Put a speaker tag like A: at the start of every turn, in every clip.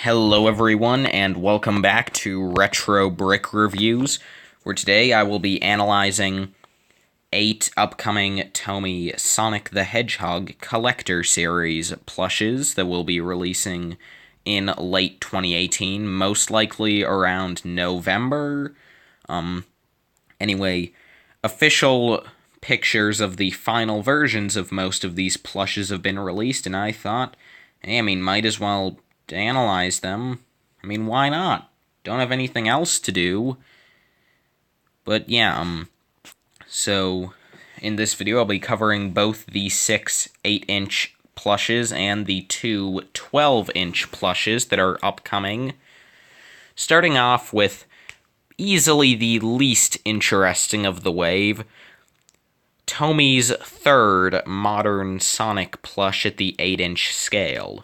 A: Hello everyone, and welcome back to Retro Brick Reviews, where today I will be analyzing 8 upcoming Tomy Sonic the Hedgehog Collector Series plushes that will be releasing in late 2018, most likely around November. Anyway, official pictures of the final versions of most of these plushes have been released, and I thought, hey, might as well analyze them. Why not? Don't have anything else to do. But yeah, so in this video I'll be covering both the 6 8-inch plushes and the 2 12-inch plushes that are upcoming. Starting off with easily the least interesting of the wave, Tomy's third modern Sonic plush at the 8-inch scale.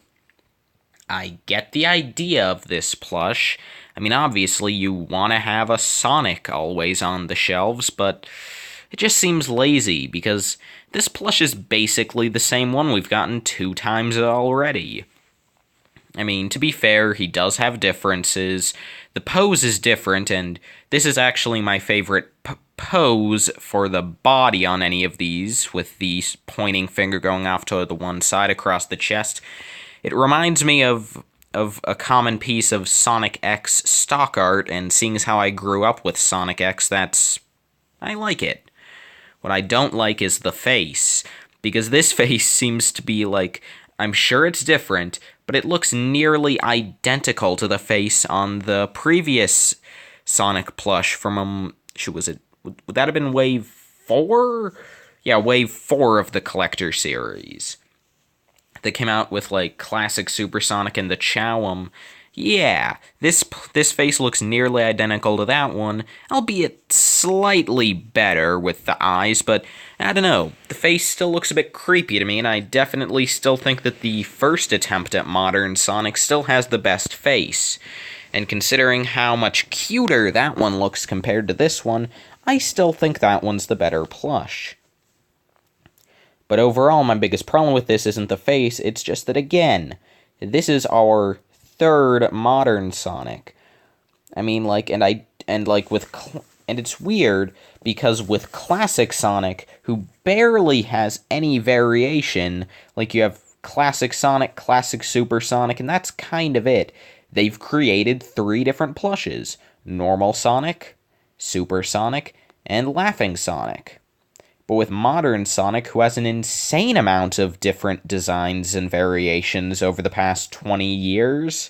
A: I get the idea of this plush. Obviously you want to have a Sonic always on the shelves, but it just seems lazy, because this plush is basically the same one we've gotten 2 times already. To be fair, he does have differences. The pose is different, and this is actually my favorite pose for the body on any of these, with the pointing finger going off to the one side across the chest. It reminds me of a common piece of Sonic X stock art, and seeing as how I grew up with Sonic X, I like it. What I don't like is the face, because this face seems to be like, I'm sure it's different, but it looks nearly identical to the face on the previous Sonic plush from, would that have been Wave 4? Yeah, Wave 4 of the Collector Series. That came out with, classic Super Sonic and the Chow. Yeah, this face looks nearly identical to that one, albeit slightly better with the eyes, but I don't know, the face still looks a bit creepy to me, and I definitely still think that the first attempt at modern Sonic still has the best face. And considering how much cuter that one looks compared to this one, I still think that one's the better plush. But overall, my biggest problem with this isn't the face, it's just that, again, this is our third modern Sonic. And it's weird, because with classic Sonic, who barely has any variation, you have classic Sonic, classic Super Sonic, and that's kind of it. They've created 3 different plushes: normal Sonic, Super Sonic, and Laughing Sonic. But with modern Sonic, who has an insane amount of different designs and variations over the past 20 years,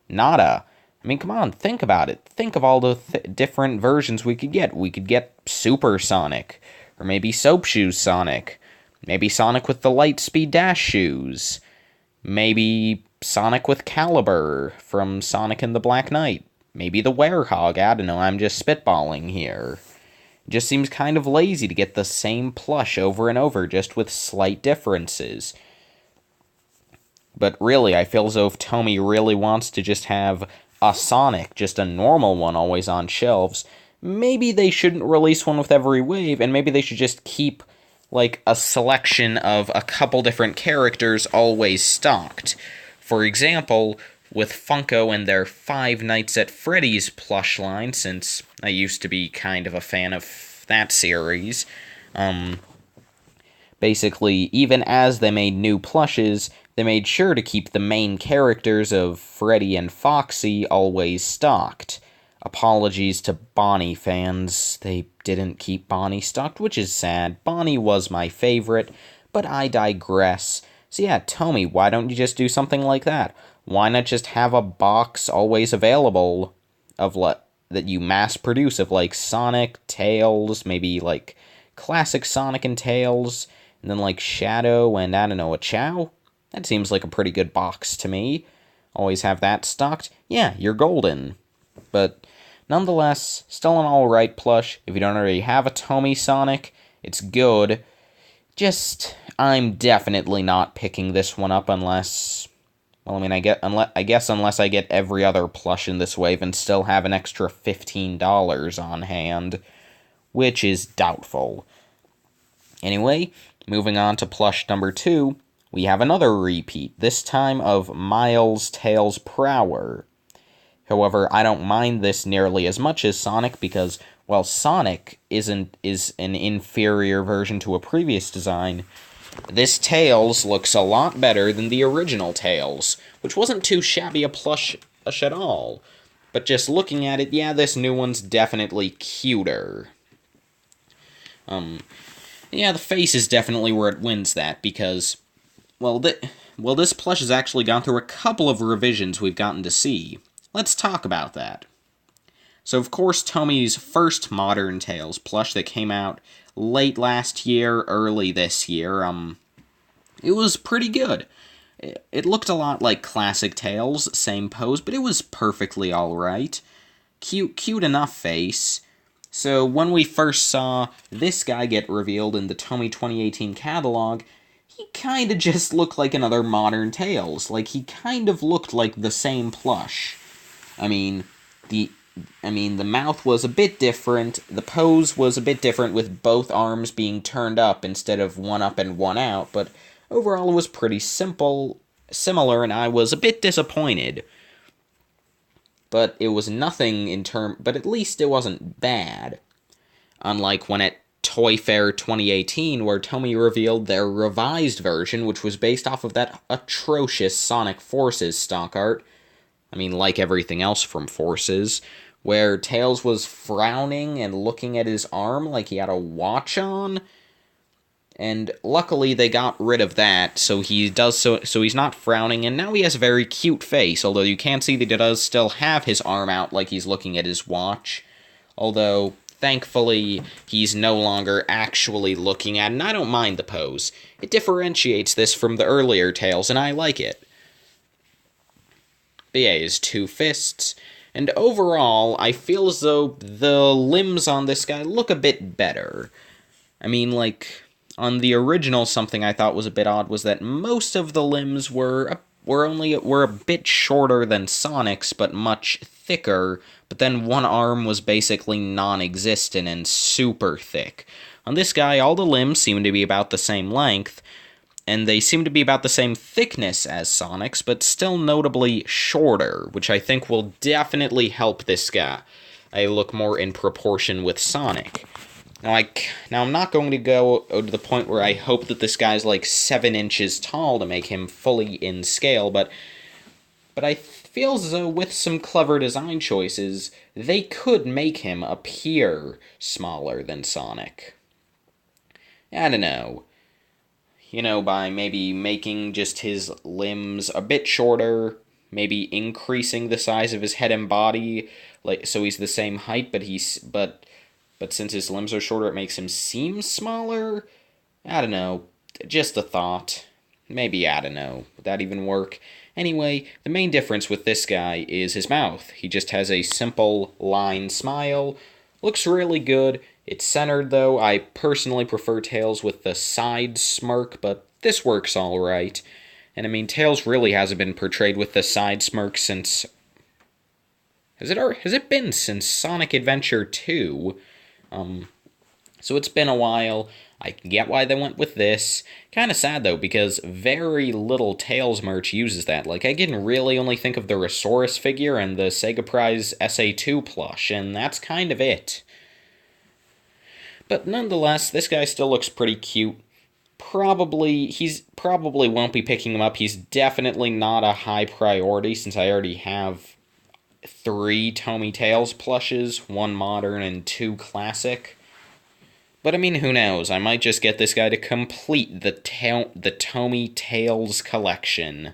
A: nada. Come on, think about it. Think of all the different versions we could get. We could get Super Sonic, or maybe Soap Shoes Sonic, maybe Sonic with the Lightspeed Dash Shoes, maybe Sonic with Caliber from Sonic and the Black Knight, maybe the Werehog. I don't know, I'm just spitballing here. It just seems kind of lazy to get the same plush over and over, just with slight differences. But really, I feel as though if Tomy really wants to just have a Sonic, just a normal one always on shelves, maybe they shouldn't release one with every wave, and maybe they should just keep, a selection of a couple different characters always stocked. For example, with Funko and their Five Nights at Freddy's plush line, since I used to be kind of a fan of that series. Basically, even as they made new plushes, they made sure to keep the main characters of Freddy and Foxy always stocked. Apologies to Bonnie fans, they didn't keep Bonnie stocked, which is sad. Bonnie was my favorite, but I digress. So yeah, Tomy, why don't you just do something like that? Why not just have a box always available of that you mass produce of Sonic, Tails, maybe classic Sonic and Tails, and then Shadow and I don't know, a Chao? That seems like a pretty good box to me. Always have that stocked. Yeah, you're golden. But nonetheless, still an alright plush. If you don't already have a Tomy Sonic, it's good. I'm definitely not picking this one up unless, I guess unless I get every other plush in this wave and still have an extra $15 on hand, which is doubtful. Anyway, moving on to plush number 2, we have another repeat, this time of Miles Tails Prower. However, I don't mind this nearly as much as Sonic because, while Sonic is an inferior version to a previous design, this Tails looks a lot better than the original Tails, which wasn't too shabby a plush at all. But just looking at it, yeah, this new one's definitely cuter. Yeah, the face is definitely where it wins that, because, well, this plush has actually gone through a couple of revisions we've gotten to see. Let's talk about that. So, of course, Tommy's first modern Tails plush that came out late last year, early this year, it was pretty good. It looked a lot like classic Tails, same pose, but it was perfectly alright. Cute enough face. So, when we first saw this guy get revealed in the Tommy 2018 catalog, he kinda just looked like another modern Tails. Like, he kind of looked like the same plush. The mouth was a bit different, the pose was a bit different with both arms being turned up instead of one up and one out, but overall it was pretty similar, and I was a bit disappointed. But it was nothing but at least it wasn't bad. Unlike when at Toy Fair 2018, where Tommy revealed their revised version, which was based off of that atrocious Sonic Forces stock art, like everything else from Forces, where Tails was frowning and looking at his arm like he had a watch on. And luckily they got rid of that, so he's not frowning, and now he has a very cute face, although you can see that he does still have his arm out like he's looking at his watch. Although, thankfully, he's no longer actually looking at it, and I don't mind the pose. It differentiates this from the earlier Tails, and I like it. But yeah, he has two fists, and overall, I feel as though the limbs on this guy look a bit better. On the original, something I thought was a bit odd was that most of the limbs were a bit shorter than Sonic's, but much thicker, but then one arm was basically non-existent and super thick. On this guy, all the limbs seem to be about the same length, and they seem to be about the same thickness as Sonic's, but still notably shorter, which I think will definitely help this guy look more in proportion with Sonic. Now, I'm not going to go to the point where I hope that this guy's like 7 inches tall to make him fully in scale, but I feel as though with some clever design choices, they could make him appear smaller than Sonic. I don't know. By maybe making just his limbs a bit shorter, maybe increasing the size of his head and body, so he's the same height, but since his limbs are shorter, it makes him seem smaller? I don't know. Just a thought. Maybe, I don't know. Would that even work? Anyway, the main difference with this guy is his mouth. He just has a simple line smile. Looks really good. It's centered, though. I personally prefer Tails with the side smirk, but this works alright. And Tails really hasn't been portrayed with the side smirk since... Has it been since Sonic Adventure 2? So it's been a while. I can get why they went with this. Kinda sad, though, because very little Tails merch uses that. I can really only think of the Resource figure and the Sega Prize SA2 plush, and that's kind of it. But nonetheless, this guy still looks pretty cute. Probably won't be picking him up. He's definitely not a high priority, since I already have 3 Tommy Tails plushes, 1 modern and 2 classic. But who knows? I might just get this guy to complete the Tommy Tails collection.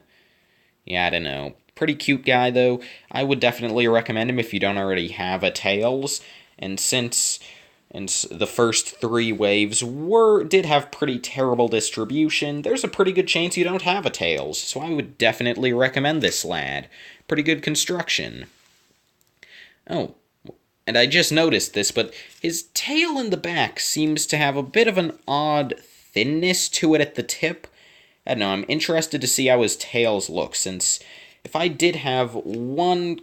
A: Yeah, I don't know. Pretty cute guy, though. I would definitely recommend him if you don't already have a Tails. And since the first 3 waves did have pretty terrible distribution, there's a pretty good chance you don't have a Tails. So I would definitely recommend this lad. Pretty good construction. Oh, and I just noticed this, but his tail in the back seems to have a bit of an odd thinness to it at the tip. I don't know, I'm interested to see how his tails look, since if I did have one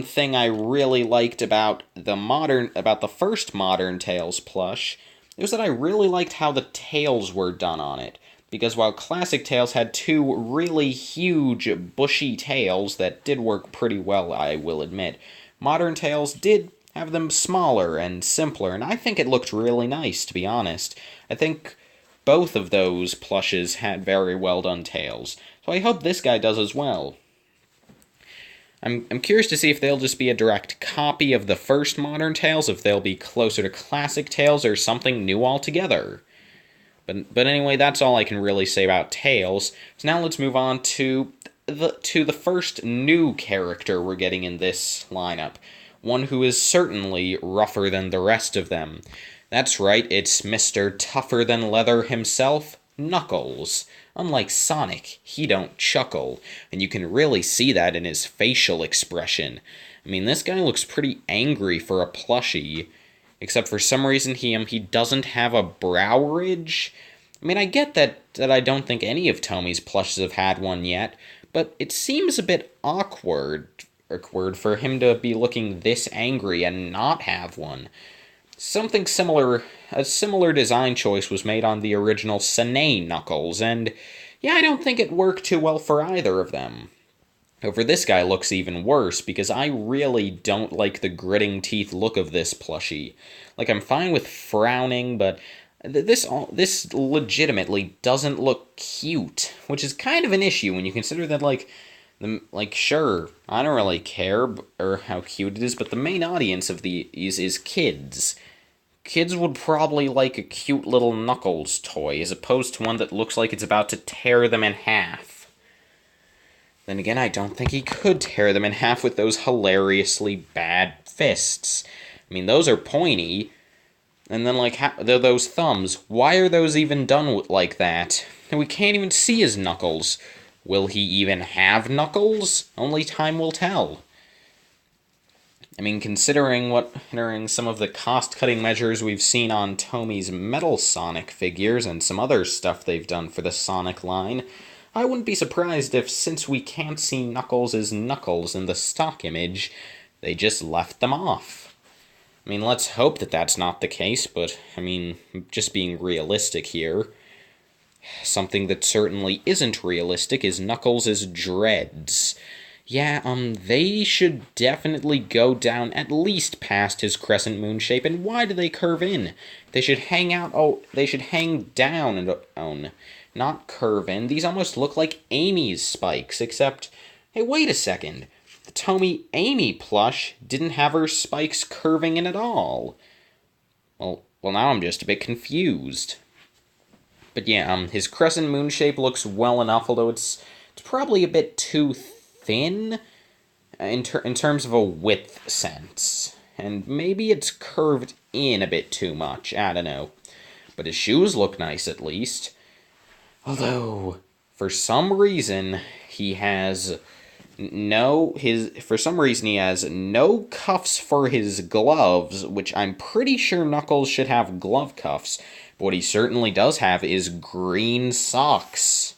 A: thing I really liked about the first modern Tails plush, it was that I really liked how the tails were done on it. Because while classic Tails had two really huge, bushy tails that did work pretty well, I will admit, modern Tails did have them smaller and simpler, and I think it looked really nice, to be honest. I think both of those plushes had very well done tails, so I hope this guy does as well. I'm curious to see if they'll just be a direct copy of the first modern Tails, if they'll be closer to classic Tails, or something new altogether. But anyway, that's all I can really say about Tails. So now let's move on to the first new character we're getting in this lineup. One who is certainly rougher than the rest of them. That's right, it's Mr. Tougher Than Leather himself, Knuckles. Unlike Sonic, he don't chuckle, and you can really see that in his facial expression. I mean, this guy looks pretty angry for a plushie, except for some reason he doesn't have a brow ridge. I mean, I get that I don't think any of Tommy's plushes have had one yet, but it seems a bit awkward for him to be looking this angry and not have one. A similar design choice was made on the original Sine Knuckles, and yeah, I don't think it worked too well for either of them. However, this guy looks even worse, because I really don't like the gritting teeth look of this plushie. Like, I'm fine with frowning, but this legitimately doesn't look cute, which is kind of an issue when you consider that, sure, I don't really care or how cute it is, but the main audience of these is kids. Kids would probably like a cute little Knuckles toy, as opposed to one that looks like it's about to tear them in half. Then again, I don't think he could tear them in half with those hilariously bad fists. I mean, those are pointy, and then, those thumbs, why are those even done like that? And we can't even see his knuckles. Will he even have knuckles? Only time will tell. I mean, considering some of the cost-cutting measures we've seen on Tommy's Metal Sonic figures and some other stuff they've done for the Sonic line, I wouldn't be surprised if, since we can't see Knuckles as Knuckles in the stock image, they just left them off. I mean, let's hope that that's not the case, but, I mean, just being realistic here. Something that certainly isn't realistic is Knuckles' dreads. Yeah, they should definitely go down at least past his crescent moon shape, and why do they curve in? They should they should hang down and, not curve in. These almost look like Amy's spikes, except, hey, wait a second. The Tommy Amy plush didn't have her spikes curving in at all. Well, now I'm just a bit confused. But yeah, his crescent moon shape looks well enough, although it's probably a bit too thin in terms of a width sense. And maybe it's curved in a bit too much, I don't know. But his shoes look nice at least. Although, for some reason, he has no cuffs for his gloves, which I'm pretty sure Knuckles should have glove cuffs. But what he certainly does have is green socks,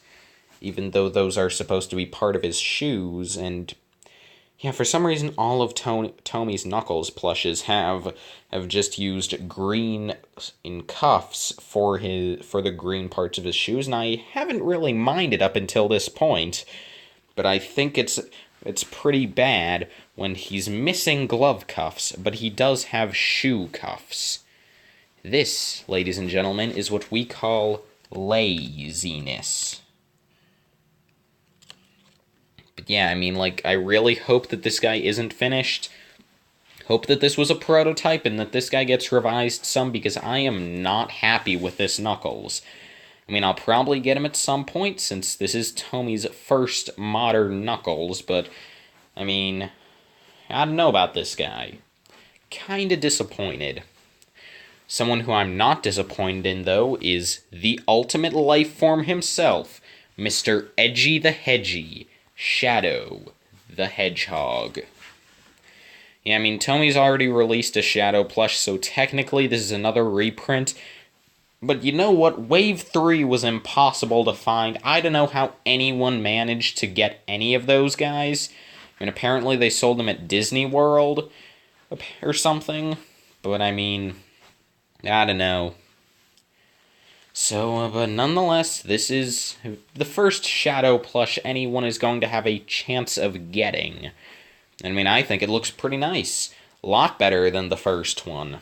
A: even though those are supposed to be part of his shoes. And yeah, for some reason, all of Tommy's Knuckles plushes have just used green in cuffs for the green parts of his shoes, and I haven't really minded up until this point. But I think it's pretty bad when he's missing glove cuffs, but he does have shoe cuffs. This, ladies and gentlemen, is what we call laziness. But yeah, I mean, I really hope that this guy isn't finished. Hope that this was a prototype and that this guy gets revised some, because I am not happy with this Knuckles. I mean, I'll probably get him at some point, since this is Tommy's first modern Knuckles, but, I mean, I don't know about this guy. Kinda disappointed. Someone who I'm not disappointed in, though, is the ultimate life form himself, Mr. Edgy the Hedgy, Shadow the Hedgehog. Yeah, I mean, Tommy's already released a Shadow plush, so technically this is another reprint. But you know what? Wave 3 was impossible to find. I don't know how anyone managed to get any of those guys. I mean, apparently they sold them at Disney World or something. But I mean, I don't know. So, but nonetheless, this is the first Shadow plush anyone is going to have a chance of getting. I mean, I think it looks pretty nice. A lot better than the first one.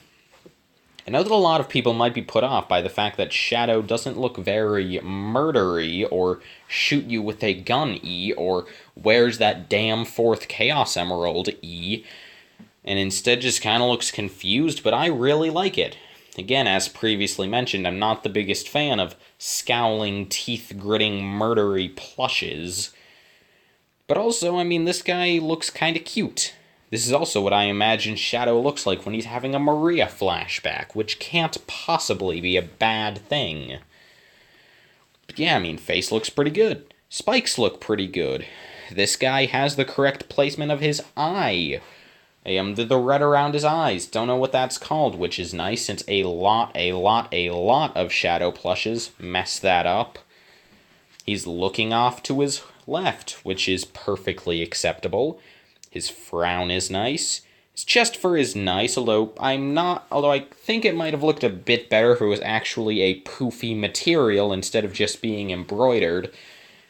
A: I know that a lot of people might be put off by the fact that Shadow doesn't look very murdery, or shoot you with a gun-y, or wears that damn fourth Chaos Emerald-y, and instead just kind of looks confused, but I really like it. Again, as previously mentioned, I'm not the biggest fan of scowling, teeth-gritting, murdery plushes. But also, I mean, this guy looks kind of cute. This is also what I imagine Shadow looks like when he's having a Maria flashback, which can't possibly be a bad thing. But yeah, I mean, face looks pretty good. Spikes look pretty good. This guy has the correct placement of his eye. The red around his eyes. Don't know what that's called, which is nice since a lot of Shadow plushes mess that up. He's looking off to his left, which is perfectly acceptable. His frown is nice. His chest fur is nice, although I think it might have looked a bit better if it was actually a poofy material instead of just being embroidered.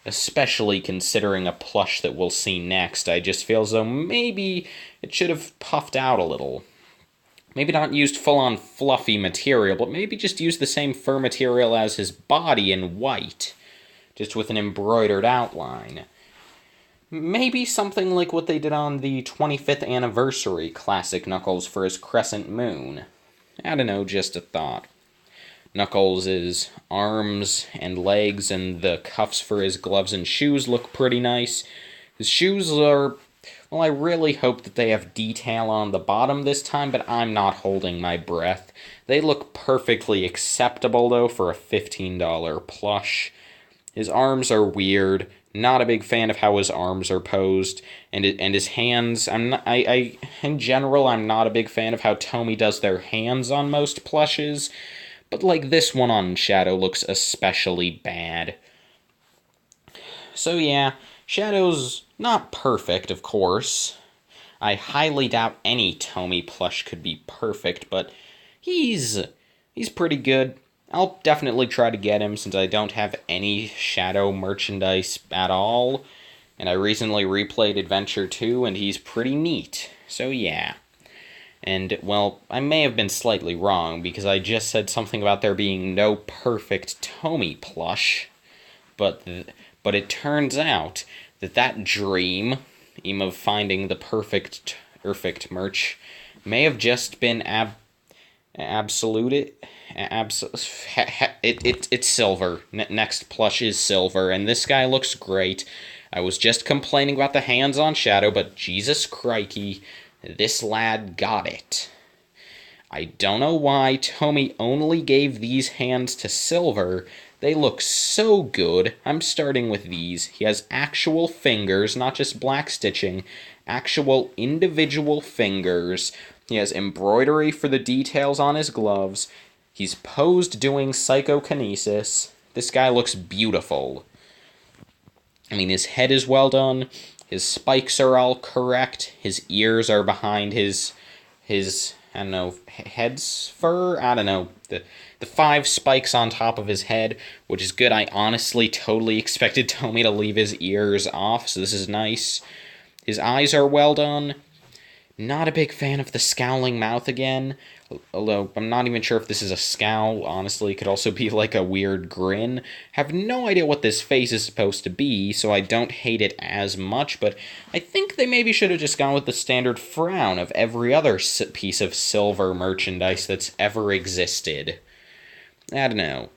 A: Especially considering a plush that we'll see next, I just feel as though maybe it should have puffed out a little. Maybe not used full-on fluffy material, but maybe just used the same fur material as his body in white, just with an embroidered outline. Maybe something like what they did on the 25th anniversary Classic Knuckles for his Crescent Moon. I don't know, just a thought. Knuckles' arms and legs and the cuffs for his gloves and shoes look pretty nice. His shoes are... well, I really hope that they have detail on the bottom this time, but I'm not holding my breath. They look perfectly acceptable, though, for a $15 plush. His arms are weird. Not a big fan of how his arms are posed, and his hands. In general, I'm not a big fan of how Tomy does their hands on most plushes, but like this one on Shadow looks especially bad. So yeah, Shadow's not perfect, of course. I highly doubt any Tomy plush could be perfect, but he's pretty good. I'll definitely try to get him since I don't have any Shadow merchandise at all. And I recently replayed Adventure 2 and he's pretty neat. So yeah. And, well, I may have been slightly wrong because I just said something about there being no perfect Tomy plush. But it turns out that dream of finding the perfect merch may have just been absolute. It's silver. Next plush is silver, and this guy looks great. I was just complaining about the hands on Shadow, but Jesus crikey, this lad got it. I don't know why Tomy only gave these hands to Silver. They look so good. I'm starting with these. He has actual fingers, not just black stitching. Actual individual fingers. He has embroidery for the details on his gloves. He's posed doing psychokinesis. This guy looks beautiful. I mean, his head is well done. His spikes are all correct. His ears are behind his I don't know, head's fur? I don't know. The 5 spikes on top of his head, which is good. I honestly totally expected Tomy to leave his ears off, so this is nice. His eyes are well done. Not a big fan of the scowling mouth again, although I'm not even sure if this is a scowl, honestly. It could also be like a weird grin. Have no idea what this face is supposed to be, so I don't hate it as much, but I think they maybe should have just gone with the standard frown of every other piece of silver merchandise that's ever existed. I don't know.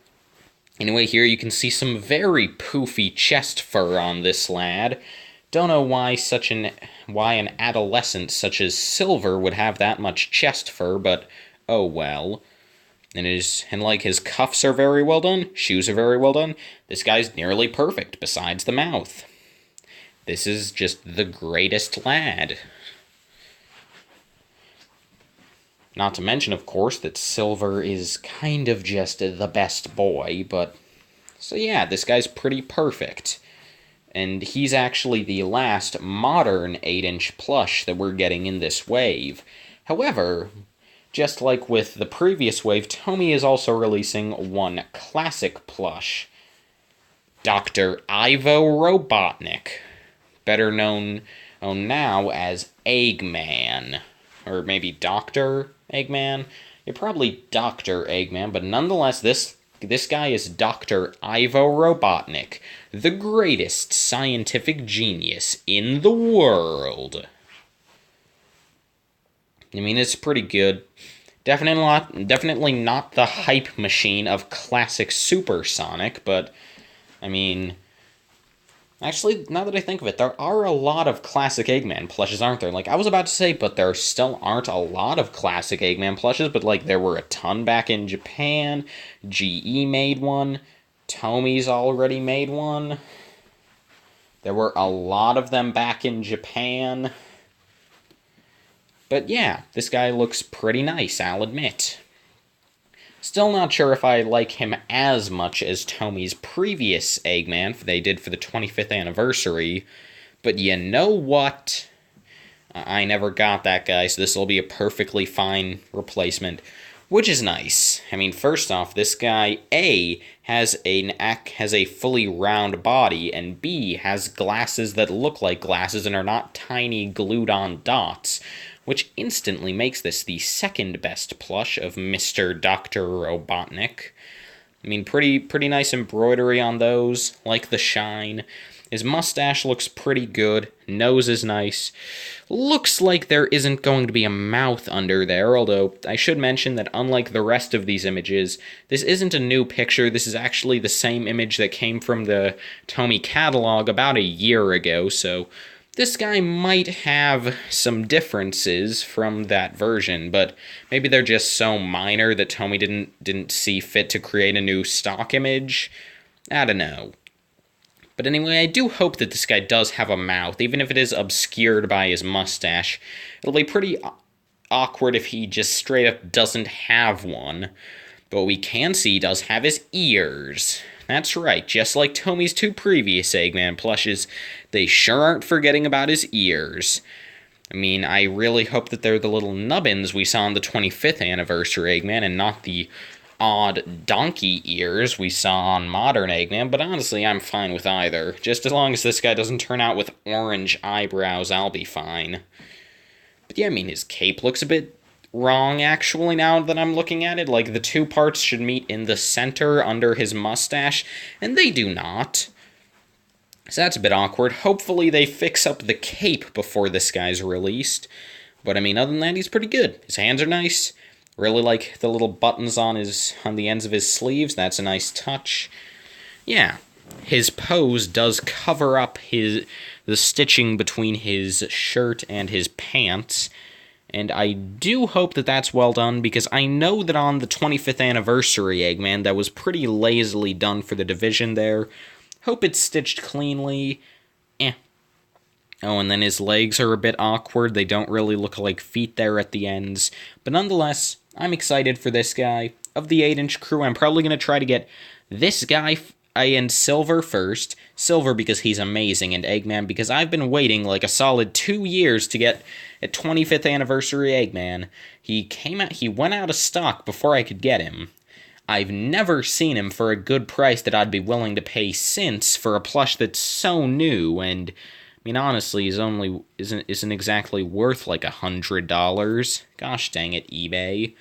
A: Anyway, here you can see some very poofy chest fur on this lad. Don't know why an adolescent such as Silver would have that much chest fur, but oh well. And his cuffs are very well done, shoes are very well done. This guy's nearly perfect, besides the mouth. This is just the greatest lad. Not to mention, of course, that Silver is kind of just the best boy, but... so yeah, this guy's pretty perfect. And he's actually the last modern 8-inch plush that we're getting in this wave. However, just like with the previous wave, Tomy is also releasing one classic plush. Dr. Ivo Robotnik, better known now as Eggman. Or maybe Dr. Eggman? Yeah, probably Dr. Eggman, but nonetheless, this guy is Dr. Ivo Robotnik, the greatest scientific genius in the world. I mean, it's pretty good. Definitely not the hype machine of classic Supersonic, but, I mean, actually, now that I think of it, there are a lot of classic Eggman plushes, aren't there? Like, I was about to say, but there still aren't a lot of classic Eggman plushes, but, like, there were a ton back in Japan. GE made one. Tomy's already made one. There were a lot of them back in Japan. But yeah, this guy looks pretty nice, I'll admit. Still not sure if I like him as much as Tomy's previous Eggman they did for the 25th anniversary, but you know what? I never got that guy, so this will be a perfectly fine replacement, which is nice. I mean, first off, this guy, A, has a fully round body, and B, has glasses that look like glasses and are not tiny glued-on dots, which instantly makes this the second best plush of Mr. Dr. Robotnik. I mean, pretty nice embroidery on those, like the shine. His mustache looks pretty good, nose is nice. Looks like there isn't going to be a mouth under there, although I should mention that unlike the rest of these images, this isn't a new picture, this is actually the same image that came from the Tomy catalog about a year ago, so this guy might have some differences from that version, but maybe they're just so minor that Tomy didn't see fit to create a new stock image. I don't know. But anyway, I do hope that this guy does have a mouth, even if it is obscured by his mustache. It'll be pretty awkward if he just straight up doesn't have one. But what we can see he does have his ears. That's right, just like Tomy's two previous Eggman plushes, they sure aren't forgetting about his ears. I mean, I really hope that they're the little nubbins we saw on the 25th anniversary Eggman and not the odd donkey ears we saw on modern Eggman, but honestly, I'm fine with either. Just as long as this guy doesn't turn out with orange eyebrows, I'll be fine. But yeah, I mean, his cape looks a bit wrong, actually, now that I'm looking at it. Like, the two parts should meet in the center under his mustache, and they do not. So that's a bit awkward. Hopefully they fix up the cape before this guy's released. But I mean, other than that, he's pretty good. His hands are nice. Really like the little buttons on the ends of his sleeves. That's a nice touch. Yeah, his pose does cover up the stitching between his shirt and his pants. And I do hope that that's well done, because I know that on the 25th anniversary Eggman, that was pretty lazily done for the division there. Hope it's stitched cleanly. Oh, and then his legs are a bit awkward. They don't really look like feet there at the ends. But nonetheless, I'm excited for this guy. Of the 8-inch crew, I'm probably going to try to get this guy and Silver first. Silver because he's amazing, and Eggman because I've been waiting like a solid 2 years to get a 25th anniversary Eggman. He went out of stock before I could get him. I've never seen him for a good price that I'd be willing to pay since for a plush that's so new, and I mean, honestly, isn't exactly worth like $100. Gosh dang it, eBay.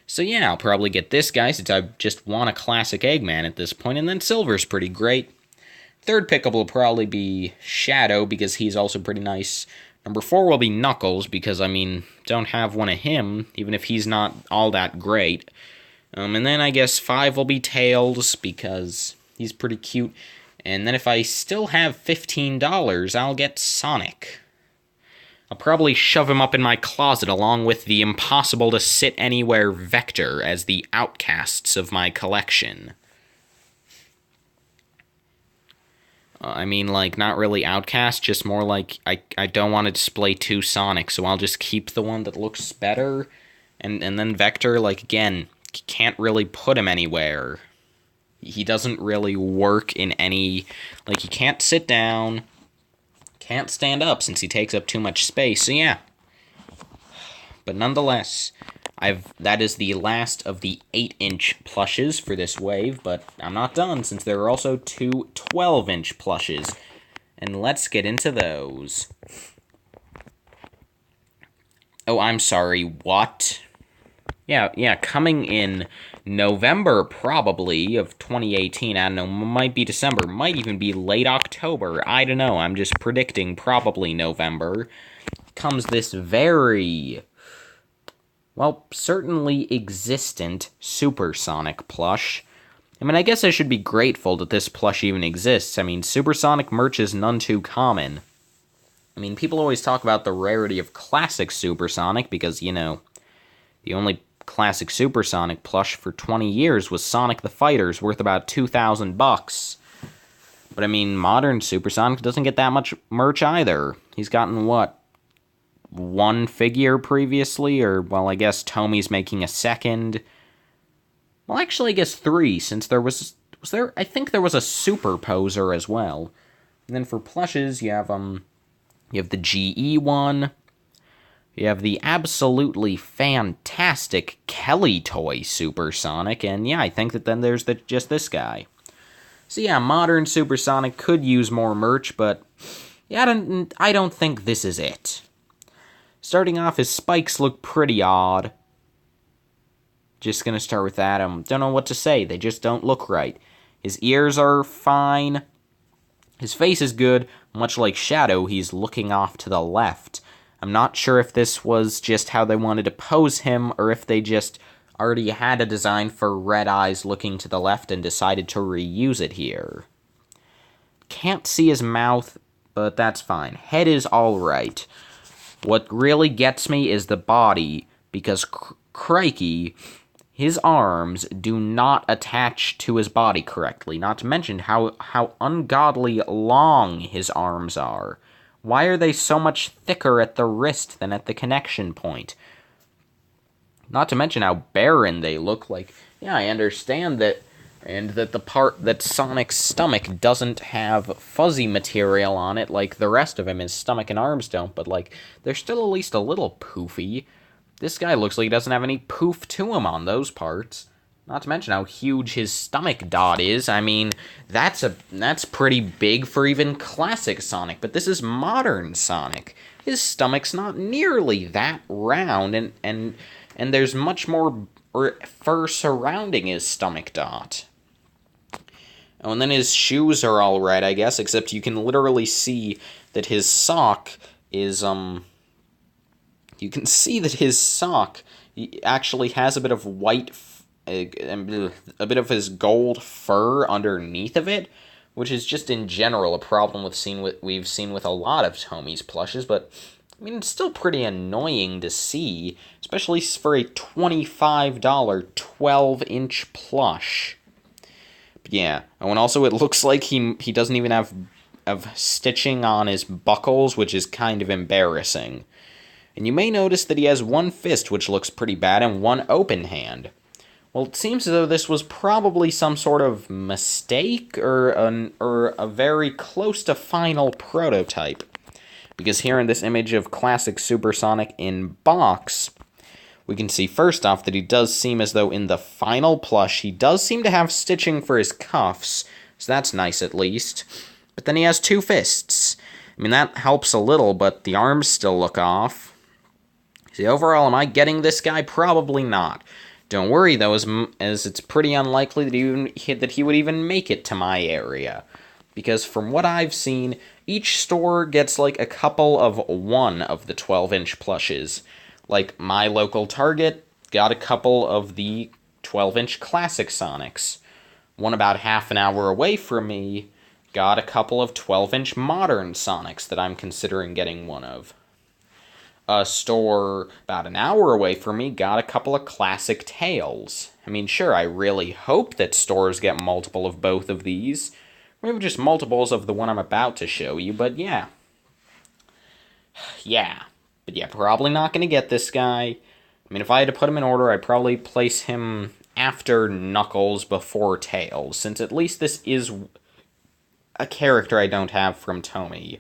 A: So yeah, I'll probably get this guy since I just want a classic Eggman at this point, and then Silver's pretty great. Third pickup will probably be Shadow, because he's also pretty nice. Number 4 will be Knuckles, because, I mean, don't have one of him, even if he's not all that great. And then I guess 5 will be Tails, because he's pretty cute. And then if I still have $15, I'll get Sonic. I'll probably shove him up in my closet along with the impossible-to-sit-anywhere Vector as the outcasts of my collection. I mean, like, not really outcast, just more like I don't want to display 2 Sonics, so I'll just keep the one that looks better. And then Vector, like, again, can't really put him anywhere. He doesn't really work in any... Like, he can't sit down, can't stand up since he takes up too much space, so yeah. But nonetheless, that is the last of the 8-inch plushes for this wave, but I'm not done, since there are also two 12-inch plushes. And let's get into those. Oh, I'm sorry, what? Yeah, coming in November, probably, of 2018. I don't know, might be December, might even be late October. I don't know, I'm just predicting probably November. Comes this very, well, certainly existent Supersonic plush. I mean, I guess I should be grateful that this plush even exists. I mean, Supersonic merch is none too common. I mean, people always talk about the rarity of classic Supersonic because, you know, the only classic Supersonic plush for 20 years was Sonic the Fighter's, worth about $2,000. But I mean, modern Supersonic doesn't get that much merch either. He's gotten, what, one figure previously? Or, well, I guess Tommy's making a second. Well, actually, I guess three, since there was there? I think there was a Superposer as well. And then for plushes, you have the GE one. You have the absolutely fantastic Kelly toy Supersonic, and yeah, I think that then there's just this guy. So yeah, modern Supersonic could use more merch, but yeah, I don't think this is it. Starting off, his spikes look pretty odd. Just gonna start with that. Don't know what to say. They just don't look right. His ears are fine. His face is good. Much like Shadow, he's looking off to the left. I'm not sure if this was just how they wanted to pose him, or if they just already had a design for red eyes looking to the left and decided to reuse it here. Can't see his mouth, but that's fine. Head is alright. What really gets me is the body, because crikey, his arms do not attach to his body correctly, not to mention how ungodly long his arms are. Why are they so much thicker at the wrist than at the connection point? Not to mention how barren they look. Like, yeah, I understand that, and that the part that Sonic's stomach doesn't have fuzzy material on it like the rest of him, his stomach and arms don't, but, like, they're still at least a little poofy. This guy looks like he doesn't have any poof to him on those parts. Not to mention how huge his stomach dot is. I mean, that's pretty big for even classic Sonic, but this is modern Sonic. His stomach's not nearly that round, and there's much more fur surrounding his stomach dot. Oh, and then his shoes are alright, I guess, except you can literally see that his sock is, you can see that his sock actually has a bit of white, a bit of his gold fur underneath of it, which is just in general a problem we've seen with a lot of Tommy's plushes, but I mean, it's still pretty annoying to see, especially for a $25 12-inch plush. But yeah, oh, and also it looks like he doesn't even have stitching on his buckles, which is kind of embarrassing. And you may notice that he has one fist, which looks pretty bad, and one open hand. Well, it seems as though this was probably some sort of mistake, or a very close to final prototype. Because here in this image of classic Supersonic in box, we can see first off that he does seem as though in the final plush, he does seem to have stitching for his cuffs, so that's nice at least. But then he has two fists. I mean, that helps a little, but the arms still look off. See, overall, am I getting this guy? Probably not. Don't worry, though, as it's pretty unlikely that he would even make it to my area. Because from what I've seen, each store gets like a couple of one of the 12-inch plushes. Like, my local Target got a couple of the 12-inch classic Sonics. One about half an hour away from me got a couple of 12-inch modern Sonics that I'm considering getting one of. A store about an hour away from me got a couple of classic Tails. I mean, sure, I really hope that stores get multiple of both of these. Maybe just multiples of the one I'm about to show you, but yeah. But yeah, probably not going to get this guy. I mean, if I had to put him in order, I'd probably place him after Knuckles before Tails, since at least this is a character I don't have from Tommy.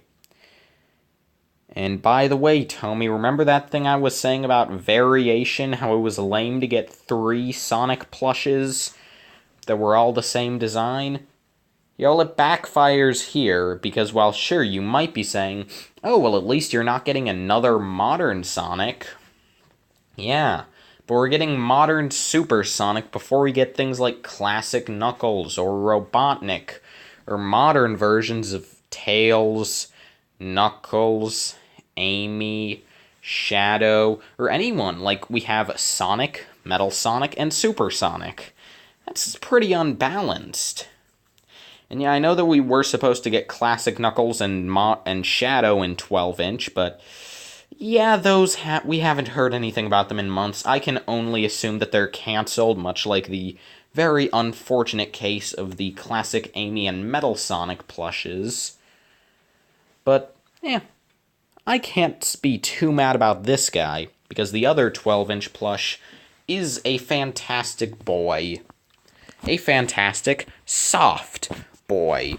A: And by the way, Tommy, remember that thing I was saying about variation? How it was lame to get 3 Sonic plushes that were all the same design? Well, it backfires here, because while sure, you might be saying, oh, well, at least you're not getting another modern Sonic. Yeah, but we're getting modern Super Sonic before we get things like Classic Knuckles or Robotnik, or modern versions of Tails, Knuckles, Amy, Shadow, or anyone. Like, we have Sonic, Metal Sonic, and Super Sonic. That's pretty unbalanced. And yeah, I know that we were supposed to get Classic Knuckles and Shadow in 12-inch, but yeah, those we haven't heard anything about them in months. I can only assume that they're canceled, much like the very unfortunate case of the Classic Amy and Metal Sonic plushes. But, yeah, I can't be too mad about this guy, because the other 12-inch plush is a fantastic boy. A fantastic, soft boy.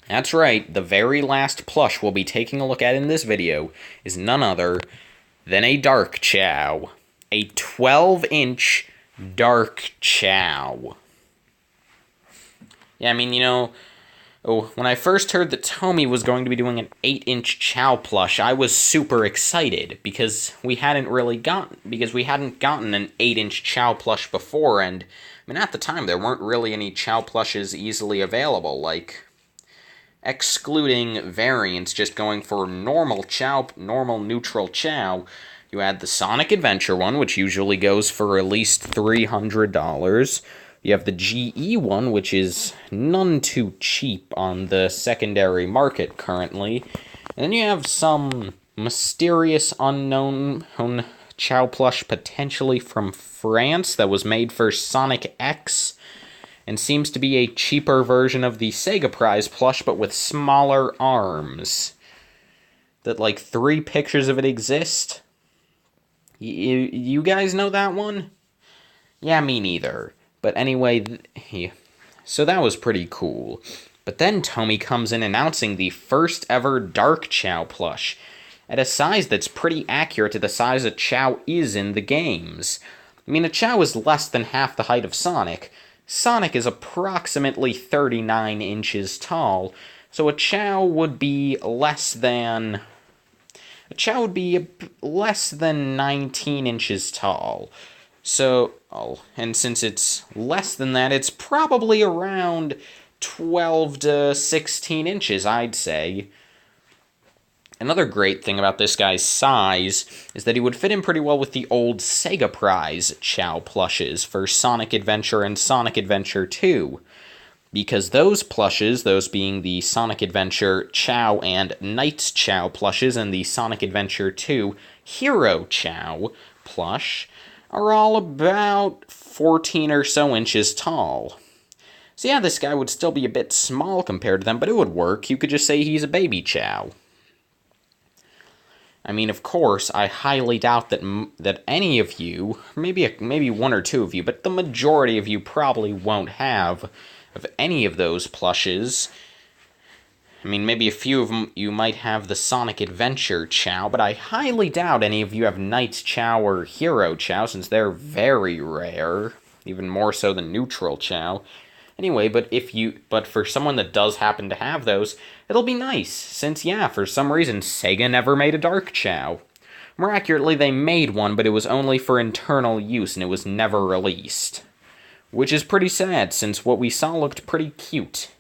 A: That's right, the very last plush we'll be taking a look at in this video is none other than a Dark Chow. A 12-inch Dark Chow. Yeah, I mean, when I first heard that Tommy was going to be doing an 8-inch Chow plush, I was super excited, because we hadn't gotten an 8-inch Chow plush before, and I mean, at the time, there weren't really any Chow plushes easily available, like, excluding variants, just going for normal neutral Chow. You had the Sonic Adventure one, which usually goes for at least $300. You have the GE one, which is none too cheap on the secondary market currently. And then you have some mysterious unknown Chow plush potentially from France that was made for Sonic X and seems to be a cheaper version of the Sega Prize plush but with smaller arms. That like 3 pictures of it exist. You guys know that one? Yeah, me neither. But anyway, so that was pretty cool. But then Tommy comes in announcing the first ever Dark Chow plush, at a size that's pretty accurate to the size a Chow is in the games. I mean, a Chow is less than half the height of Sonic. Sonic is approximately 39 inches tall, so a Chow would be less than 19 inches tall. So, and since it's less than that, it's probably around 12 to 16 inches, I'd say. Another great thing about this guy's size is that he would fit in pretty well with the old Sega Prize Chow plushes for Sonic Adventure and Sonic Adventure 2. Because those plushes, those being the Sonic Adventure Chow and Knight's Chow plushes and the Sonic Adventure 2 Hero Chow plush, are all about 14 or so inches tall. So yeah, this guy would still be a bit small compared to them, but it would work. You could just say he's a baby Chow. I mean, of course, I highly doubt that any of you, maybe 1 or 2 of you, but the majority of you probably won't have of any of those plushes. I mean, maybe a few of them you might have the Sonic Adventure Chow, but I highly doubt any of you have Knight's Chow or Hero Chow, since they're very rare, even more so than Neutral Chow. Anyway, but for someone that does happen to have those, it'll be nice, since yeah, for some reason Sega never made a Dark Chow. More accurately, they made one, but it was only for internal use and it was never released. Which is pretty sad, since what we saw looked pretty cute.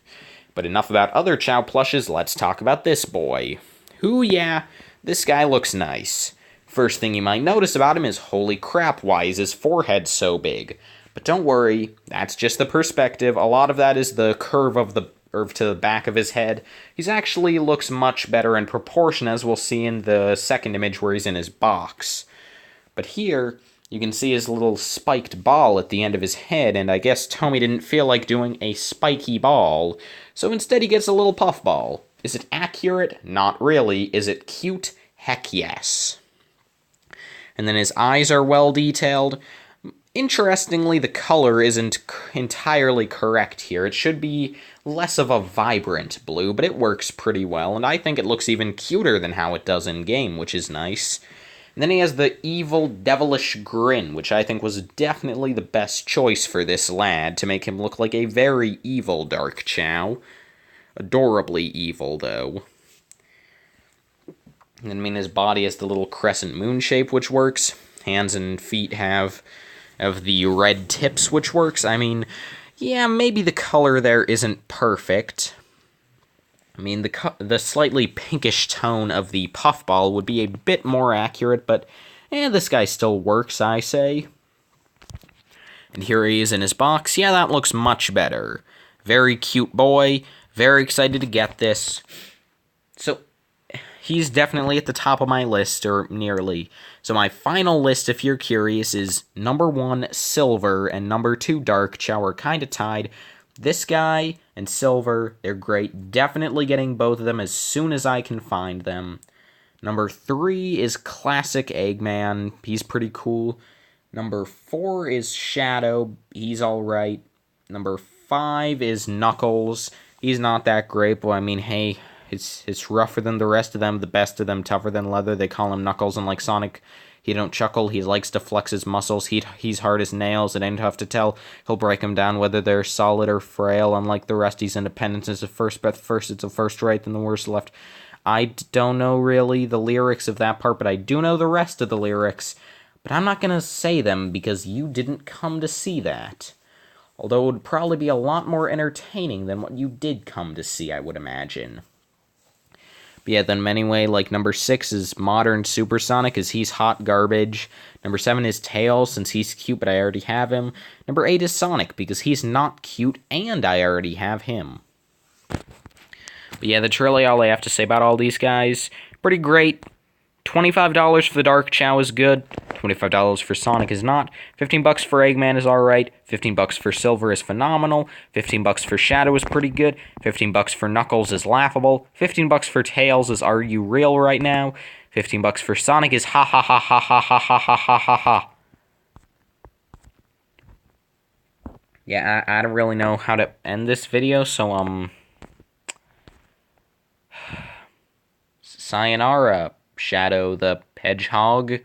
A: But enough about other Chow plushes, let's talk about this boy. Who, yeah, this guy looks nice. First thing you might notice about him is, holy crap, why is his forehead so big? But don't worry, that's just the perspective. A lot of that is the curve to the back of his head. He's actually looks much better in proportion, as we'll see in the second image where he's in his box. But here, you can see his little spiked ball at the end of his head, and I guess Tommy didn't feel like doing a spiky ball, so instead he gets a little puffball. Is it accurate? Not really. Is it cute? Heck yes. And then his eyes are well detailed. Interestingly, the color isn't entirely correct here. It should be less of a vibrant blue, but it works pretty well, and I think it looks even cuter than how it does in-game, which is nice. And then he has the evil, devilish grin, which I think was definitely the best choice for this lad, to make him look like a very evil Dark Chow. Adorably evil, though. And I mean, his body has the little crescent moon shape, which works. Hands and feet have the red tips, which works. I mean, yeah, maybe the color there isn't perfect. I mean, the slightly pinkish tone of the puffball would be a bit more accurate, but this guy still works, I say. And here he is in his box. Yeah, that looks much better. Very cute boy. Very excited to get this. So, he's definitely at the top of my list, or nearly. So my final list, if you're curious, is number 1, Silver, and number 2, Dark Chow are kind of tied. This guy and Silver, they're great. Definitely getting both of them as soon as I can find them. Number 3 is Classic Eggman. He's pretty cool. Number 4 is Shadow. He's alright. Number 5 is Knuckles. He's not that great, but I mean, hey, it's rougher than the rest of them, the best of them, tougher than leather. They call him Knuckles, and like Sonic, he don't chuckle. He likes to flex his muscles. He's hard as nails. It ain't tough to tell. He'll break them down whether they're solid or frail. Unlike the rest, he's independent. It's a first breath first. It's a first right, then the worst left. I don't know really the lyrics of that part, but I do know the rest of the lyrics. But I'm not going to say them because you didn't come to see that. Although it would probably be a lot more entertaining than what you did come to see, I would imagine. But yeah, then anyway, like number 6 is Modern Supersonic, as he's hot garbage. Number 7 is Tails, since he's cute, but I already have him. Number 8 is Sonic, because he's not cute, and I already have him. But yeah, that's really all I have to say about all these guys. Pretty great. $25 for the Dark Chow is good. $25 for Sonic is not. $15 for Eggman is alright. $15 for Silver is phenomenal. $15 for Shadow is pretty good. $15 for Knuckles is laughable. $15 for Tails is are you real right now? $15 for Sonic is ha ha ha ha ha ha ha ha ha ha ha. Yeah, I don't really know how to end this video, so sayonara, Shadow the Hedgehog.